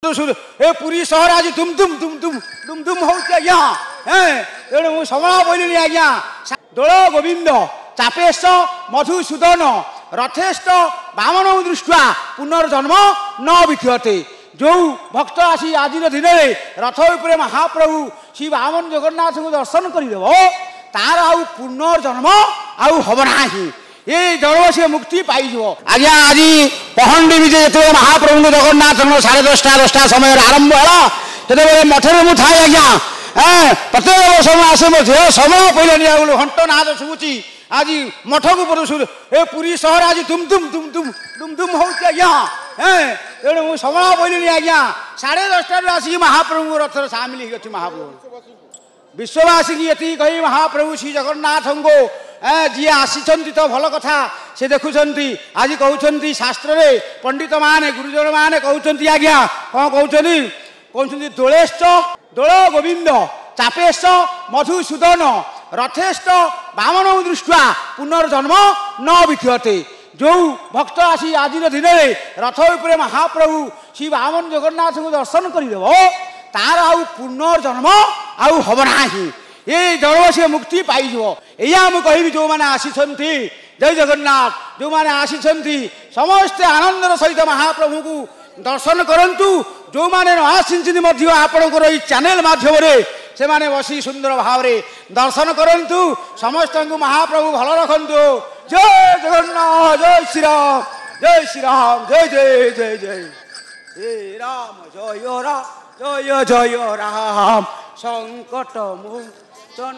ए पुरी सहर आज दुम दुम दुम दुम दुम दुम होउछि आज्ञा तेणु मु समला बोलिनी आज्ञा दोल गोविंद चापेश मधुसूदन रथेष्ट बामन दृष्टा पुनर्जन्म न विद्यते जो भक्त आसी आज दिन में रथ उपरे महाप्रभु श्री बामन जगन्नाथ को दर्शन करदेव तार आउ पुनर्जन्म आउ हम ना ये जड़ से मुक्ति पाई आज्ञा आज पहंडी विजे जो महाप्रभु जगन्नाथ 10:30 समय आरंभ है से मठे मुझे थाए आज्ञा प्रत्येक वर्ष आसे समय पहले घंट नाद शुभुची आज मठ को प्रदूषण ए पुरी सहर आज दुम दुम दुम दुम दुम दुम होउछि आज्ञा तेणु मु समला बोलिनी आज्ञा 10:30 आसिक महाप्रभु रथर सामिल हो महाप्रभु विश्ववासी की ये कही महाप्रभु श्री जगन्नाथ को जी आसी तो भल कथा से देखुंट आज कहते शास्त्र रे पंडित माने गुरुजन माने कहते आज्ञा कौन कहते दोलेश्च दोल गोविंद चापेश मधुसूदन रथेष्ट बामन दृष्टा पुनर्जन्म न विद्यते जो भक्त आसी आज दिन में रथ उपरे महाप्रभु श्री बामन जगन्नाथ को दर्शन करदेव तार आउ पुनर्जन्म आउ हम ना ये जड़ से मुक्ति पाई या मुझे कहि जो मैंने आसी जय जगन्नाथ जो मैंने आसी समस्ते आनंदर सहित महाप्रभु को दर्शन करंतु जो मैंने न आसी आपणकर चैनल माध्यम से माने बसी सुंदर भाव दर्शन करंतु समस्त को महाप्रभु भल रखंतु जय जगन्नाथ जय श्री राम जय श्री राम जय जय जय जय राम जय जय जय राम संकट मोचन।